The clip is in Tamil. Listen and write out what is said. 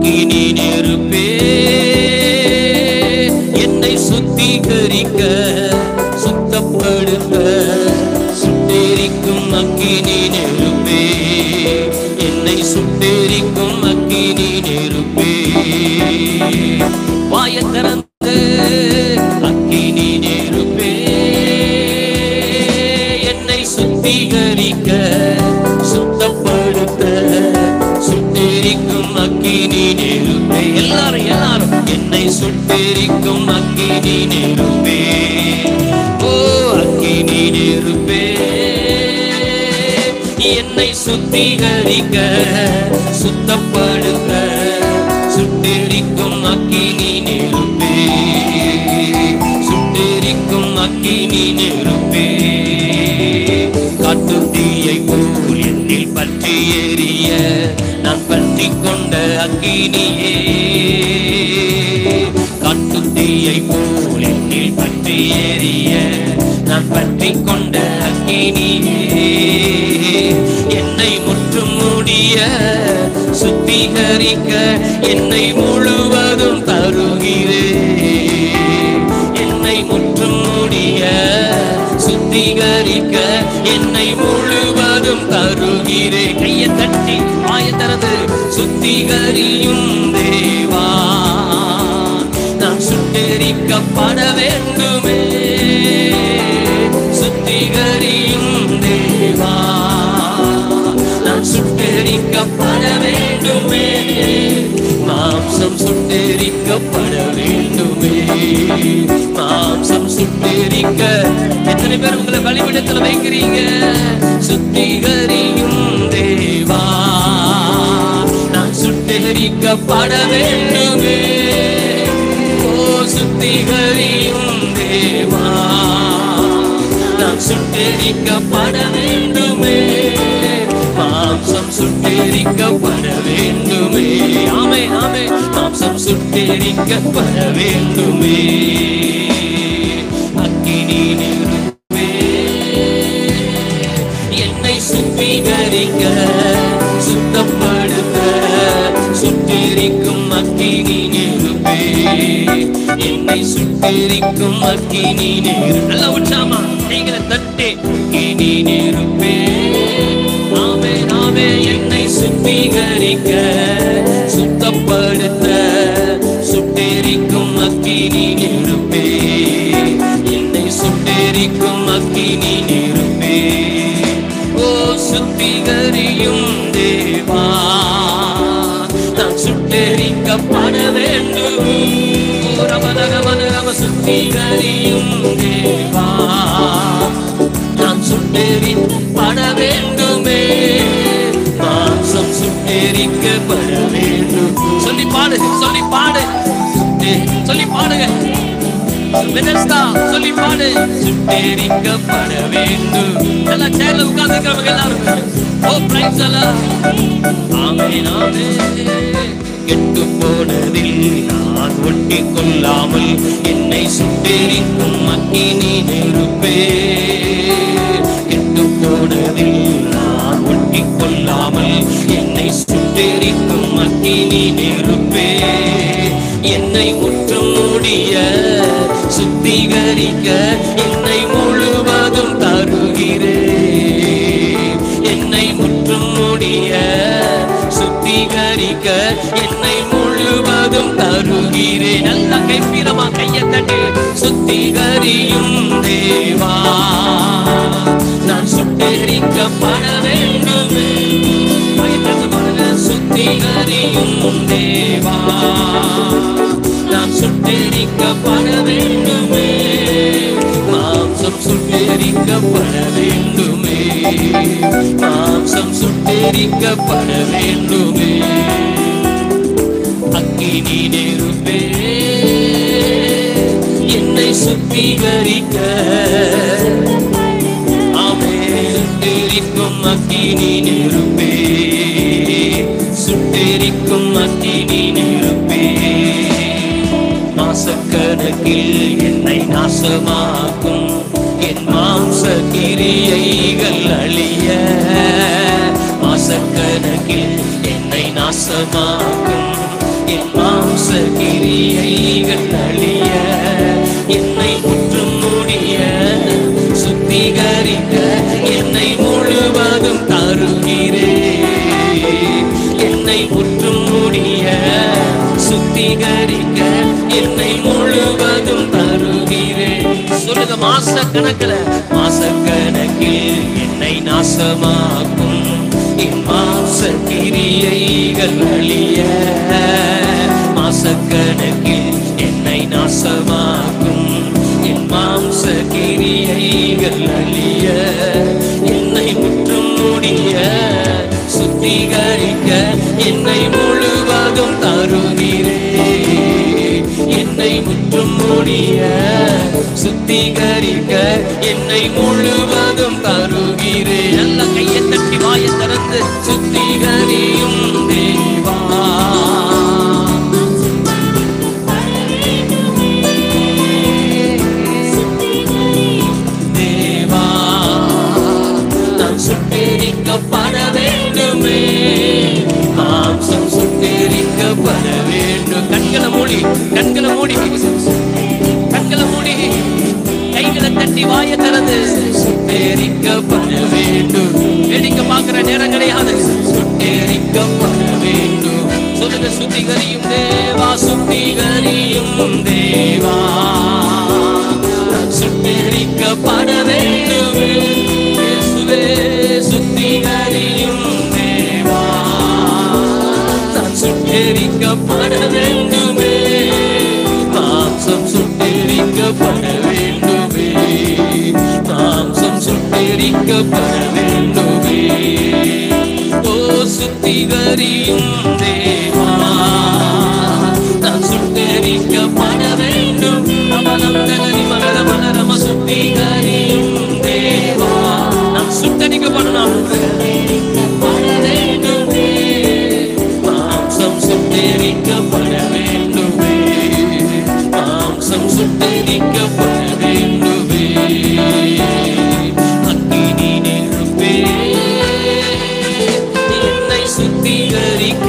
அக்கினி நெருப்பே என்னை சுத்திகரிக்க சுத்தப்படுத்த சுட்டெரிக்கும் அக்கினி நெருப்பே என்னை சுட்டெரிக்கும் அக்கினி நெருப்பே வாயை திறந்து அக்கினி நெருப்பே என்னை சுத்திகரிக்க சுத்தப்படுத்த சுட்டெரிக்கும் அக்கினி நெருப்பே எல்லாரும் என்னை சுட்டெரிக்கும் அக்கினி நெருப்பே ஓ அக்கினி நெருப்பே என்னை சுத்திகரிக்க சுத்தப்படுத்த சுட்டெரிக்கும் அக்கினி நெருப்பே சுட்டெரிக்கும் அக்கினி நெருப்பே காட்டு தீயை போல் என்னில் பற்றி எரிய நான் பற்றி கொண்ட அக்கினியே காட்டு தீயை போல் என்னில் பற்றி எரிய நான் பற்றி கொண்ட அக்கினியே என்னை முற்றும் மூடிய சுத்திகரிக்க என்னை முழுவதும் தருகிறே என்னை முற்றும் மூடிய சுத்திகரிக்க என்னை முழுவதும் தருகிறே கையை தட்டி வாயை திறந்து சுத்திகரியும் தேவா நான் சுட்டெரிக்கப்பட வேண்டுமே சுத்திகரியும் தேவா நான் சுட்டெரிக்கப்பட வேண்டுமே மாம்சம் சுட்டெரிக்கப்பட வேண்டுமே மாம்சம் சுட்டெரிக்க எத்தனை பேர் உங்களை பலிபீடத்தில் வைக்கிறீங்க சுத்திகரியும் தேவா நான் சுட்டெரிக்கப்பட வேண்டுமே ஓ சுத்திகரியும் தேவா நான் சுட்டெரிக்கப்பட வேண்டுமே மாம்சம் சுட்டெரிக்கப்பட வேண்டுமே ஆமே ஆமே மாம்சம் சுட்டெரிக்கப்பட வேண்டுமே அக்கினி நெருப்பே என்னை சுத்திகரிக்க சுத்தப்படுத்த சுட்டெரிக்கும் அக்கினி நெருப்பே என்னை சுட்டெரிக்கும் அக்கினி நெருப்பு நல்ல உற்சாகமா நீங்கள தட்டே அக்கினி நெருப்பே ஆமே ஆமே என்னை சுத்திகரிக்க சுத்தப்படுத்த சுட்டெரிக்கும் அக்கினி நெருப்பே என்னை சுட்டெரிக்கும் அக்கினி நெருப்பே ஓ சுத்திகரியும் தேவா நான் சுட்டெரிக்கப்பட வேண்டும் சுத்திகரியும் தேவா நான் சுட்டெரிக்கப்பட வேண்டுமே மாம்சம் சுட்டெரிக்கப்பட வேண்டும் சொல்லி பாடு சொல்லி பாடு சொல்லி பாடுங்க சொல்லி பாடு சுட்டெரிக்கப்பட வேண்டும் எல்லாம் சேர்ல உட்கார்ந்துக்கிறவங்க எல்லாரும் ஓ பிரைஸ் எல்லாம் ஆமென் ஆமென் கெட்டு போனதில் நான் ஒட்டி கொள்ளாமல் என்னை சுட்டெரிக்கும் அக்கினி நெருப்பே கெட்டு போனதில் நான் ஒட்டி கொள்ளாமல் என்னை சுட்டெரிக்கும் அக்கினி நெருப்பே என்னை முற்றும் மூடிய சுத்திகரிக்க என்னை முழுவதும் தருகிறே என்னை முற்றும் மூடிய சுத்திகரிக்க என்னை முழுவதும் தருகிறே நல்ல கைப்பீரமா கையை தட்டு சுத்திகரியும் தேவா நான் சுட்டெரிக்கப்பட வேண்டுமே சுத்திகரியும் தேவா நான் சுட்டெரிக்கப்பட வேண்டுமே மாம்சம் சுட்டெரிக்கப்பட வேண்டுமே மாம்சம் சுட்டெரிக்கப்பட வேண்டுமே அக்கினி நெருப்பே என்னை சுத்திகரிக்க ஆமென் சுட்டெரிக்கும் அக்கினி நெருப்பே சுட்டெரிக்கும் அக்கினி நெருப்பே மாசக்கணக்கில் என்னை நாசமாக்கும் என் மாம்ச கிரியைகள் அழிய மாசக்கணக்கில் என்னை நாசமாக்கும் என் மாம்ச கிரியைகள் அழிய என்னை முற்றும் முடிய சுத்திகரிக்க என்னை முழுவதும் தருகிறேன். என்னை முற்றும் முடிய சுத்திகரிக்க என்னை முழுவதும் தருகிறேன். சொல்லுங்க, மாசக்கணக்கில் என்னை நாசமாக்கும் என் மாம்ச கிரியைகள் அழிய. மாசக்கணக்கில் என்னை நாசமாக்கும் என் மாம்ச கிரியைகள் அழிய என்னை முற்றும் முடிய சுத்திகரிக்க என்னை முழுவதும் தருகிறேன். என்னை முற்றும் முடிய சுத்திகரிக்க என்னை முழுவதும் தருகிறேன். நல்ல கையை தட்டி வாயை திறந்து சுத்திகரியும் தேவா. தேவா, நான் சுத்திகரிக்கப்பட வேண்டுமே. மாம்சம் சுத்திகரிக்கப்பட வேண்டும். கண்களை மூடி, கண்களை மூடி, கண்களை மூடி, கைகளை தட்டி வாயை திறந்து சுத்திகரிக்கப்பட வேண்டும். வேடிக்கை பார்க்கிற நேரம் கிடையாது. சுத்திகரிக்கப்பட வேண்டும். சொல்லுங்க, சுத்திகரியும் தேவா, சுத்திகரியும் தேவா. சுத்திகரிக்கப்பட வேண்டுமே. இயேசுவே, சுத்திகரியும் தேவா. நான் சுத்திகரிக்கப்பட வேண்டுமே. மாம்சம் சுத்திகரிக்கப்பட வேண்டுமே. மாம்சம் சுத்திகரிக்கப்பட வேண்டுமே. ஓ, சுத்திகரியும் தேவா. நான் சுத்திகரிக்கப்பட வேண்டும். மலர மலரம சுத்திகரியும் தேவா. நான் சுத்திகரிக்கப்படணும். மாம்சம் சுத்திகரிக்கப்பட வேண்டுமே. மாம்சம் சுத்திகரிக்கப்பட வேண்டுமே. அக்கினி நெருப்பே என்னை சுத்திகரிக்க